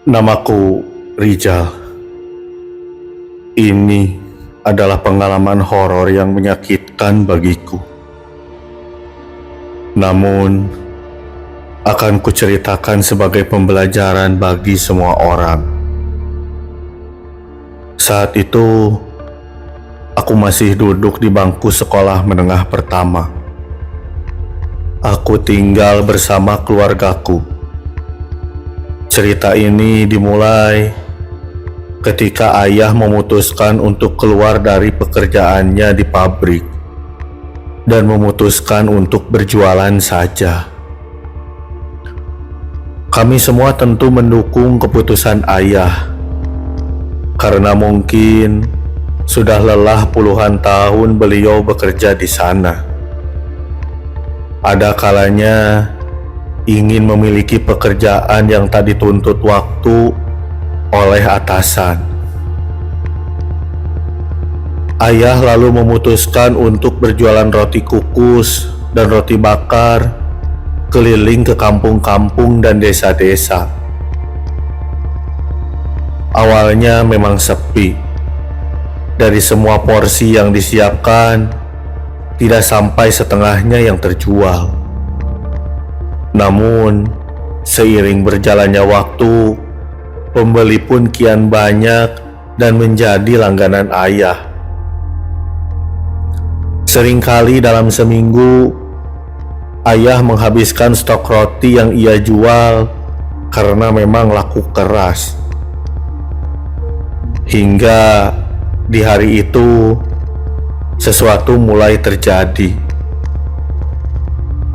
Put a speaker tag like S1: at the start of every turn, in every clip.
S1: Namaku Rijal. Ini adalah pengalaman horor yang menyakitkan bagiku. Namun, akan kuceritakan sebagai pembelajaran bagi semua orang. Saat itu, aku masih duduk di bangku sekolah menengah pertama. Aku tinggal bersama keluargaku. Cerita ini dimulai ketika ayah memutuskan untuk keluar dari pekerjaannya di pabrik dan memutuskan untuk berjualan saja. Kami semua tentu mendukung keputusan ayah, karena mungkin sudah lelah puluhan tahun beliau bekerja di sana. Ada kalanya ingin memiliki pekerjaan yang tak dituntut waktu oleh atasan. Ayah lalu memutuskan untuk berjualan roti kukus dan roti bakar keliling ke kampung-kampung dan desa-desa. Awalnya memang sepi. Dari semua porsi yang disiapkan, tidak sampai setengahnya yang terjual. Namun, seiring berjalannya waktu, pembeli pun kian banyak dan menjadi langganan ayah. Seringkali dalam seminggu, ayah menghabiskan stok roti yang ia jual karena memang laku keras. Hingga di hari itu, sesuatu mulai terjadi.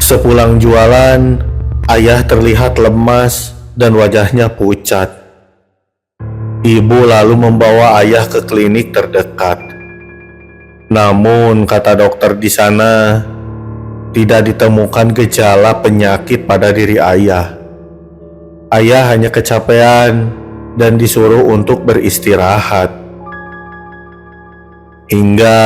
S1: Sepulang jualan, ayah terlihat lemas dan wajahnya pucat. Ibu lalu membawa ayah ke klinik terdekat. Namun, kata dokter di sana, tidak ditemukan gejala penyakit pada diri ayah. Ayah hanya kecapean dan disuruh untuk beristirahat. Hingga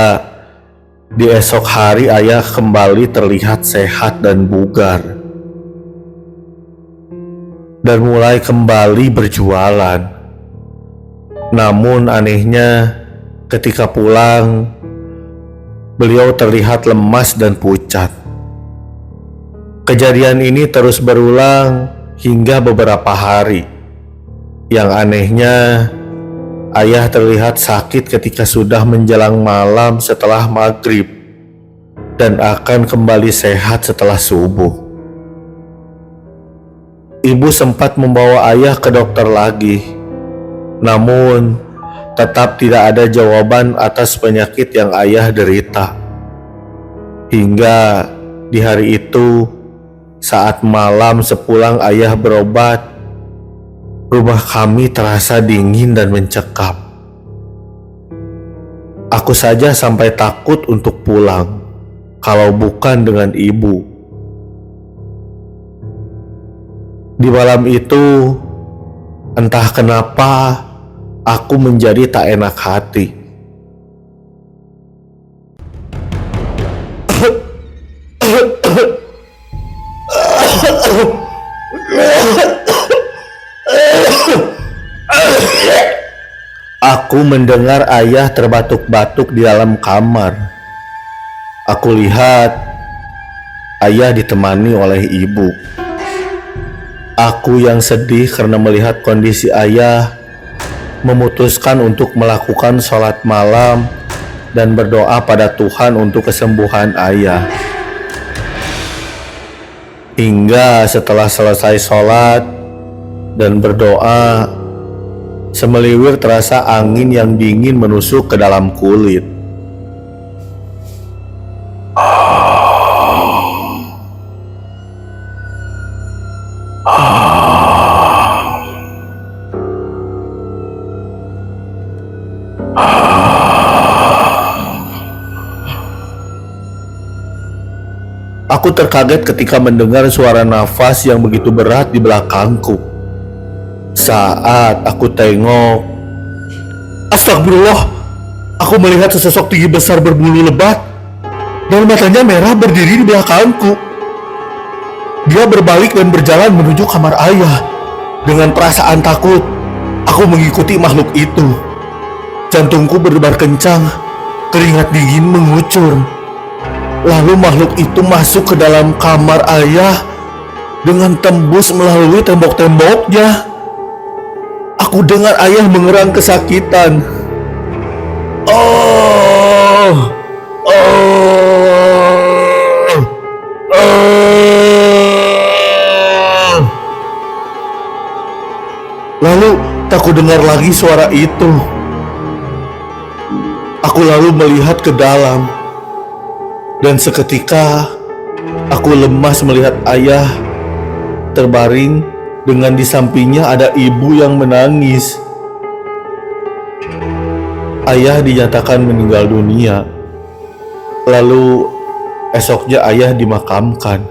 S1: di esok hari ayah kembali terlihat sehat dan bugar dan mulai kembali berjualan. Namun anehnya, ketika pulang, beliau terlihat lemas dan pucat. Kejadian ini terus berulang hingga beberapa hari. Yang anehnya, ayah terlihat sakit ketika sudah menjelang malam setelah maghrib dan akan kembali sehat setelah subuh. Ibu sempat membawa ayah ke dokter lagi, namun tetap tidak ada jawaban atas penyakit yang ayah derita. Hingga di hari itu, saat malam sepulang ayah berobat, rumah kami terasa dingin dan mencekam. Aku saja sampai takut untuk pulang, kalau bukan dengan ibu. Di malam itu, entah kenapa aku menjadi tak enak hati. Aku mendengar ayah terbatuk-batuk di dalam kamar. Aku lihat ayah ditemani oleh ibu. Aku yang sedih karena melihat kondisi ayah, memutuskan untuk melakukan sholat malam dan berdoa pada Tuhan untuk kesembuhan ayah. Hingga setelah selesai sholat dan berdoa, semeliwir terasa angin yang dingin menusuk ke dalam kulit. Aku terkaget ketika mendengar suara nafas yang begitu berat di belakangku. Saat aku tengok, astagfirullah, aku melihat sesosok tinggi besar berbulu lebat dan matanya merah berdiri di belakangku. Dia berbalik dan berjalan menuju kamar ayah dengan perasaan takut. Aku mengikuti makhluk itu. Jantungku berdebar kencang, keringat dingin mengucur. Lalu makhluk itu masuk ke dalam kamar ayah dengan tembus melalui tembok-temboknya. Aku dengar ayah mengerang kesakitan. Oh, oh, oh. Lalu tak ku dengar lagi suara itu. Aku lalu melihat ke dalam, dan seketika aku lemas melihat ayah terbaring dengan di sampingnya ada ibu yang menangis. Ayah dinyatakan meninggal dunia. Lalu esoknya ayah dimakamkan.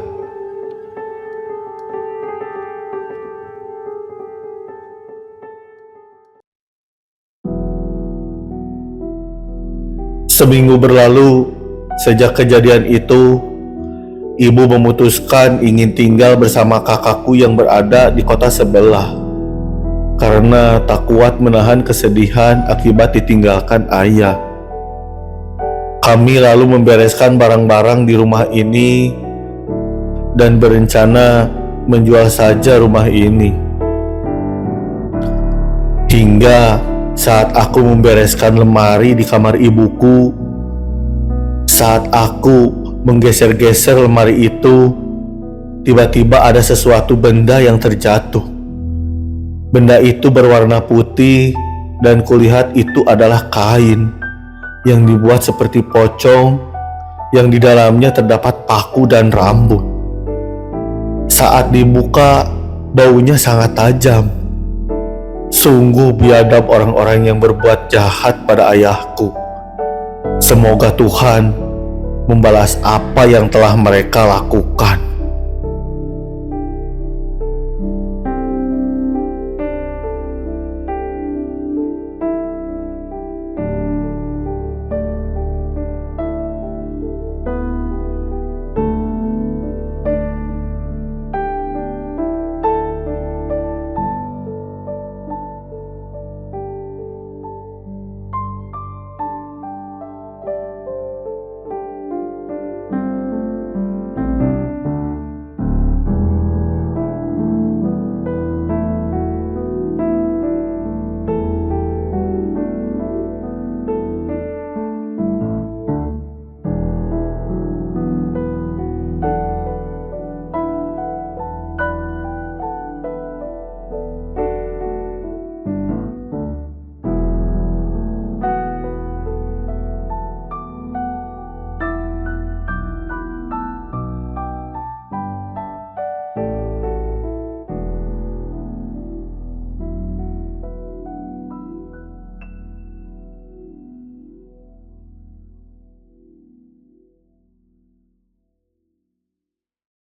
S1: Seminggu berlalu sejak kejadian itu. Ibu memutuskan ingin tinggal bersama kakakku yang berada di kota sebelah karena tak kuat menahan kesedihan akibat ditinggalkan ayah. Kami lalu membereskan barang-barang di rumah ini dan berencana menjual saja rumah ini. Hingga saat aku membereskan lemari di kamar ibuku, saat aku menggeser-geser lemari itu, tiba-tiba ada sesuatu benda yang terjatuh. Benda itu berwarna putih dan kulihat itu adalah kain yang dibuat seperti pocong yang di dalamnya terdapat paku dan rambut. Saat dibuka, baunya sangat tajam. Sungguh biadab orang-orang yang berbuat jahat pada ayahku. Semoga Tuhan membalas apa yang telah mereka lakukan.